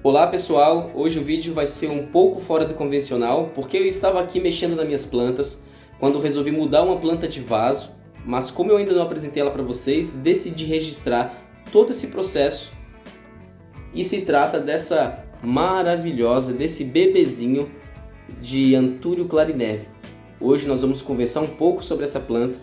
Olá pessoal, hoje o vídeo vai ser um pouco fora do convencional porque eu estava aqui mexendo nas minhas plantas quando resolvi mudar uma planta de vaso, mas como eu ainda não apresentei ela para vocês, decidi registrar todo esse processo e se trata dessa desse bebezinho de Antúrio clarinervium. Hoje nós vamos conversar um pouco sobre essa planta,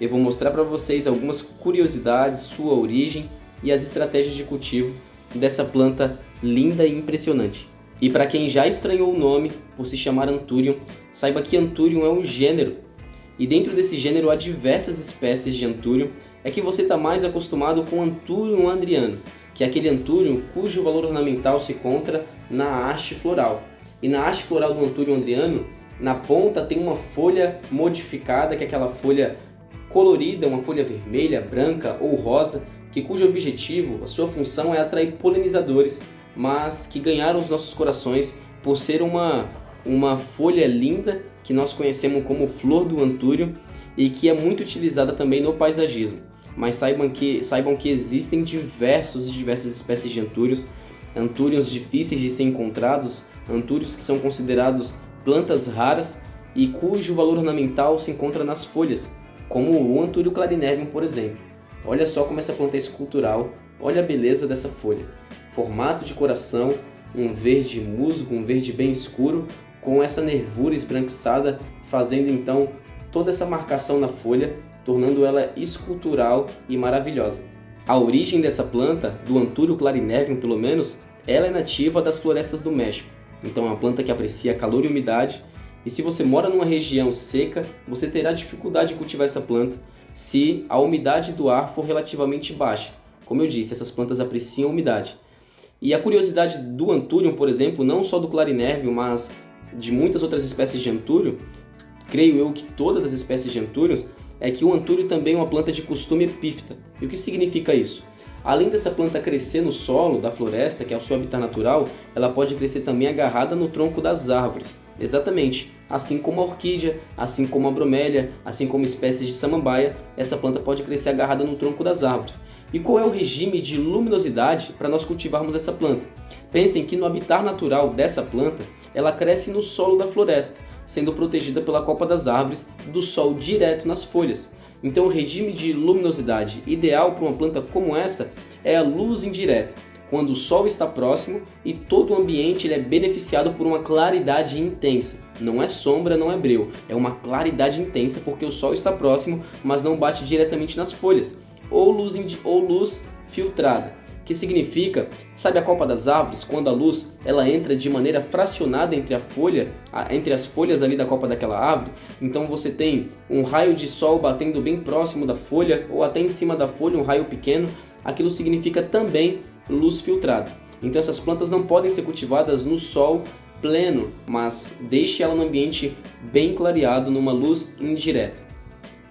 eu vou mostrar para vocês algumas curiosidades, sua origem e as estratégias de cultivo dessa planta linda e impressionante. E para quem já estranhou o nome por se chamar Anthurium, saiba que Anthurium é um gênero. E dentro desse gênero há diversas espécies de Anthurium, é que você está mais acostumado com Anthurium andriano, que é aquele Anthurium cujo valor ornamental se encontra na haste floral. E na haste floral do Anthurium andriano, na ponta tem uma folha modificada, que é aquela folha colorida, uma folha vermelha, branca ou rosa, cujo objetivo, a sua função é atrair polinizadores, mas que ganharam os nossos corações por ser uma folha linda que nós conhecemos como flor do Anthurium e que é muito utilizada também no paisagismo. Mas saibam que existem diversas espécies de Anthuriums difíceis de ser encontrados, Anthuriums que são considerados plantas raras e cujo valor ornamental se encontra nas folhas, como o Antúrio clarinervium, por exemplo. Olha só como essa planta é escultural, olha a beleza dessa folha. Formato de coração, um verde musgo, um verde bem escuro, com essa nervura esbranquiçada, fazendo então toda essa marcação na folha, tornando ela escultural e maravilhosa. A origem dessa planta, do Antúrio clarinervium pelo menos, ela é nativa das florestas do México. Então é uma planta que aprecia calor e umidade, e se você mora numa região seca, você terá dificuldade em cultivar essa planta, se a umidade do ar for relativamente baixa. Como eu disse, essas plantas apreciam a umidade. E a curiosidade do Anthurium, por exemplo, não só do clarinervium, mas de muitas outras espécies de Anthurium, creio eu que todas as espécies de Anthuriums, é que o Anthurium também é uma planta de costume epífita. E o que significa isso? Além dessa planta crescer no solo da floresta, que é o seu habitat natural, ela pode crescer também agarrada no tronco das árvores. Exatamente, assim como a orquídea, assim como a bromélia, assim como espécies de samambaia, essa planta pode crescer agarrada no tronco das árvores. E qual é o regime de luminosidade para nós cultivarmos essa planta? Pensem que no habitat natural dessa planta, ela cresce no solo da floresta, sendo protegida pela copa das árvores do sol direto nas folhas. Então o regime de luminosidade ideal para uma planta como essa é a luz indireta, quando o sol está próximo e todo o ambiente ele é beneficiado por uma claridade intensa. Não é sombra, não é breu, é uma claridade intensa porque o sol está próximo, mas não bate diretamente nas folhas. Ou luz filtrada, que significa, sabe a copa das árvores, quando a luz ela entra de maneira fracionada entre as folhas ali da copa daquela árvore, então você tem um raio de sol batendo bem próximo da folha ou até em cima da folha, um raio pequeno, aquilo significa também luz filtrada. Então essas plantas não podem ser cultivadas no sol pleno, mas deixe ela no ambiente bem clareado, numa luz indireta.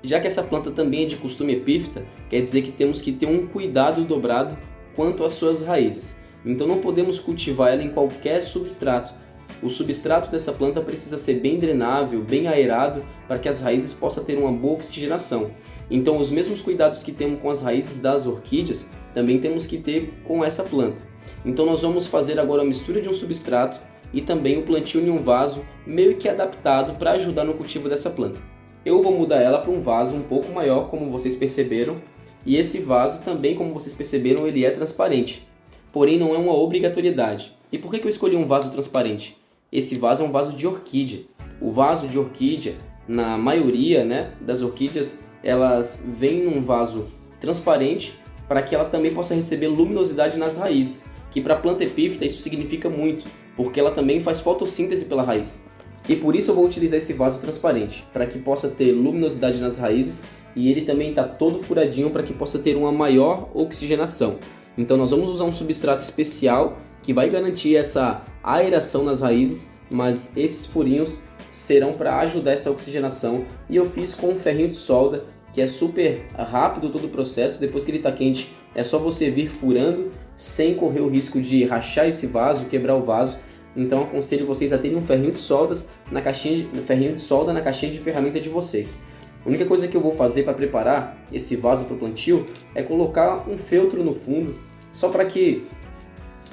Já que essa planta também é de costume epífita, quer dizer que temos que ter um cuidado dobrado quanto às suas raízes. Então não podemos cultivar ela em qualquer substrato. O substrato dessa planta precisa ser bem drenável, bem aerado, para que as raízes possam ter uma boa oxigenação. Então os mesmos cuidados que temos com as raízes das orquídeas, também temos que ter com essa planta. Então nós vamos fazer agora a mistura de um substrato e também o plantio em um vaso meio que adaptado para ajudar no cultivo dessa planta. Eu vou mudar ela para um vaso um pouco maior, como vocês perceberam, e esse vaso também, como vocês perceberam, ele é transparente. Porém, não é uma obrigatoriedade. E por que eu escolhi um vaso transparente? Esse vaso é um vaso de orquídea. O vaso de orquídea, na maioria das orquídeas, elas vêm num vaso transparente para que ela também possa receber luminosidade nas raízes, que para a planta epífita isso significa muito, porque ela também faz fotossíntese pela raiz. E por isso eu vou utilizar esse vaso transparente, para que possa ter luminosidade nas raízes e ele também está todo furadinho para que possa ter uma maior oxigenação. Então nós vamos usar um substrato especial que vai garantir essa aeração nas raízes, mas esses furinhos serão para ajudar essa oxigenação. E eu fiz com um ferrinho de solda, que é super rápido todo o processo. Depois que ele está quente, é só você vir furando, sem correr o risco de rachar esse vaso, quebrar o vaso. Então aconselho vocês a terem um ferrinho de solda na caixinha de ferramenta de vocês. A única coisa que eu vou fazer para preparar esse vaso para o plantio é colocar um feltro no fundo, só para que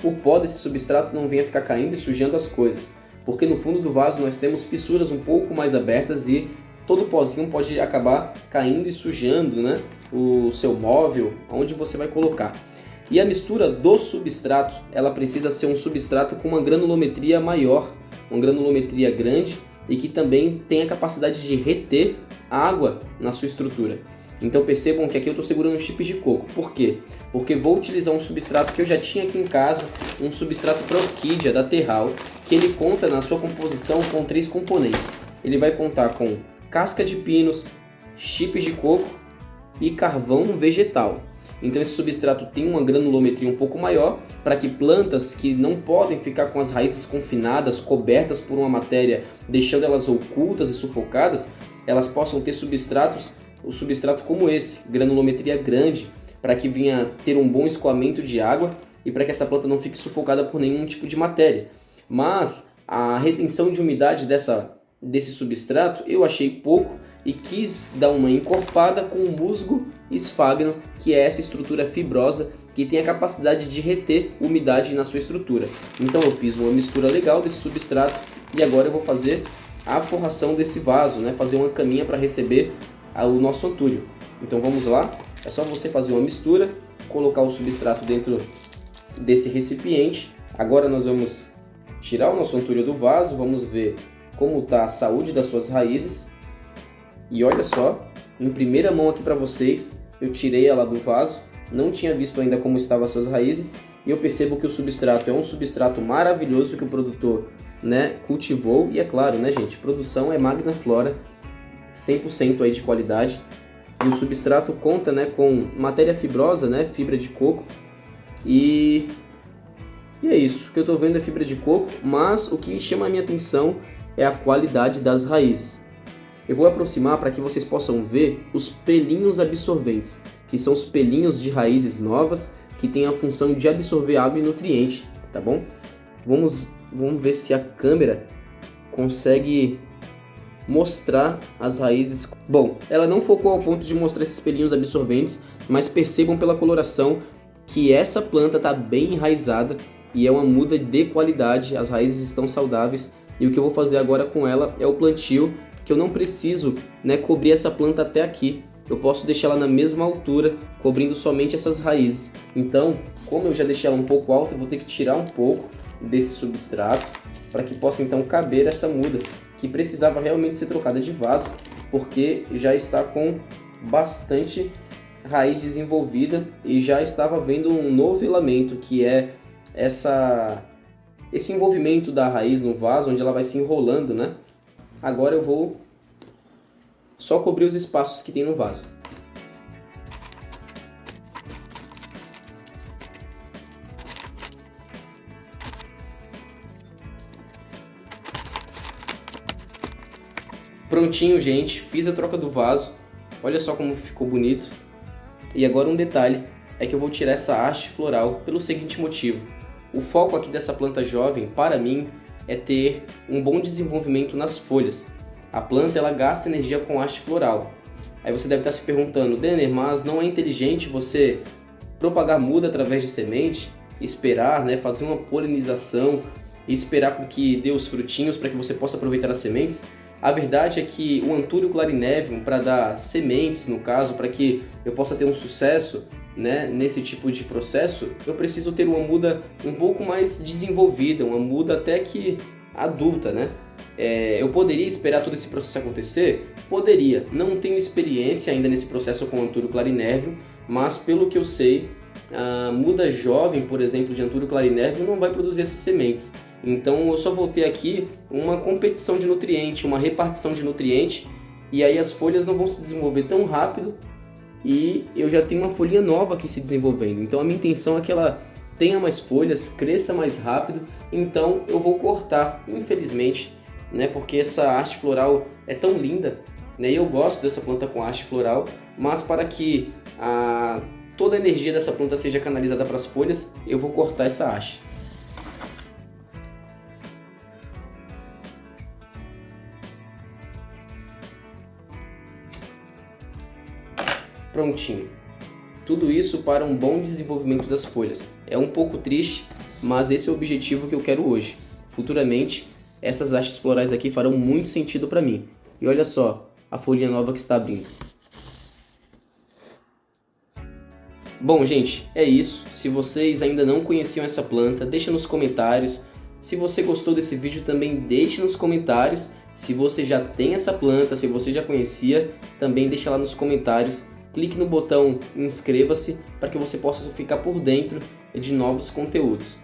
o pó desse substrato não venha ficar caindo e sujando as coisas. Porque no fundo do vaso nós temos fissuras um pouco mais abertas e todo o pozinho pode acabar caindo e sujando, né, o seu móvel, onde você vai colocar. E a mistura do substrato, ela precisa ser um substrato com uma granulometria maior, uma granulometria grande e que também tenha capacidade de reter água na sua estrutura. Então percebam que aqui eu estou segurando chips de coco. Por quê? Porque vou utilizar um substrato que eu já tinha aqui em casa, um substrato para orquídea da Terral, que ele conta na sua composição com 3 componentes. Ele vai contar com casca de pinos, chips de coco e carvão vegetal. Então esse substrato tem uma granulometria um pouco maior para que plantas que não podem ficar com as raízes confinadas, cobertas por uma matéria, deixando elas ocultas e sufocadas, elas possam ter o substrato como esse, granulometria grande, para que venha ter um bom escoamento de água e para que essa planta não fique sufocada por nenhum tipo de matéria. Mas a retenção de umidade desse substrato eu achei pouco e quis dar uma encorpada com o musgo esfagno, que é essa estrutura fibrosa que tem a capacidade de reter umidade na sua estrutura. Então eu fiz uma mistura legal desse substrato e agora eu vou fazer a forração desse vaso, né? Fazer uma caminha para receber o nosso antúrio. Então vamos lá, é só você fazer uma mistura, colocar o substrato dentro desse recipiente. Agora nós vamos tirar o nosso antúrio do vaso, vamos ver como está a saúde das suas raízes. E olha só, em primeira mão aqui para vocês, eu tirei ela do vaso, não tinha visto ainda como estavam as suas raízes, e eu percebo que o substrato é um substrato maravilhoso que o produtor, né, cultivou, e é claro, né, gente, produção é Magna Flora, 100% aí de qualidade, e o substrato conta, né, com matéria fibrosa, né, fibra de coco, e é isso, o que eu estou vendo é fibra de coco, mas o que chama a minha atenção é a qualidade das raízes. Eu vou aproximar para que vocês possam ver os pelinhos absorventes, que são os pelinhos de raízes novas que têm a função de absorver água e nutriente, tá bom? Vamos ver se a câmera consegue mostrar as raízes. Bom, ela não focou ao ponto de mostrar esses pelinhos absorventes, mas percebam pela coloração que essa planta está bem enraizada e é uma muda de qualidade, as raízes estão saudáveis e o que eu vou fazer agora com ela é o plantio, que eu não preciso, né, cobrir essa planta até aqui. Eu posso deixar ela na mesma altura, cobrindo somente essas raízes. Então, como eu já deixei ela um pouco alta, eu vou ter que tirar um pouco desse substrato para que possa então caber essa muda, que precisava realmente ser trocada de vaso, porque já está com bastante raiz desenvolvida e já estava vendo um novelamento, que é esse envolvimento da raiz no vaso, onde ela vai se enrolando, né? Agora eu vou só cobrir os espaços que tem no vaso. Prontinho, gente, fiz a troca do vaso. Olha só como ficou bonito. E agora um detalhe, é que eu vou tirar essa haste floral pelo seguinte motivo. O foco aqui dessa planta jovem, para mim, é ter um bom desenvolvimento nas folhas. A planta ela gasta energia com haste floral. Aí você deve estar se perguntando, Denner, mas não é inteligente você propagar muda através de semente, esperar, né, fazer uma polinização e esperar com que dê os frutinhos para que você possa aproveitar as sementes? A verdade é que o Anthurium clarinevium, para dar sementes, no caso, para que eu possa ter um sucesso, né, nesse tipo de processo, eu preciso ter uma muda um pouco mais desenvolvida, uma muda até que adulta, né? Eu poderia esperar todo esse processo acontecer? Poderia. Não tenho experiência ainda nesse processo com o Anthurium clarinevium, mas pelo que eu sei, a muda jovem, por exemplo, de Anthurium clarinevium não vai produzir essas sementes. Então eu só vou ter aqui uma competição de nutriente, uma repartição de nutriente, e aí as folhas não vão se desenvolver tão rápido e eu já tenho uma folhinha nova aqui se desenvolvendo. Então a minha intenção é que ela tenha mais folhas, cresça mais rápido, então eu vou cortar, infelizmente, né, porque essa haste floral é tão linda, né, e eu gosto dessa planta com haste floral, mas para que toda a energia dessa planta seja canalizada para as folhas, eu vou cortar essa haste. Prontinho. Tudo isso para um bom desenvolvimento das folhas. É um pouco triste mas esse é o objetivo que eu quero hoje. Futuramente, essas hastes florais aqui farão muito sentido para mim. E olha só, a folhinha nova que está abrindo. Bom, gente, é isso. Se vocês ainda não conheciam essa planta, deixa nos comentários. Se você gostou desse vídeo, também deixe nos comentários. Se você já tem essa planta, se você já conhecia, também deixa lá nos comentários. Clique no botão inscreva-se para que você possa ficar por dentro de novos conteúdos.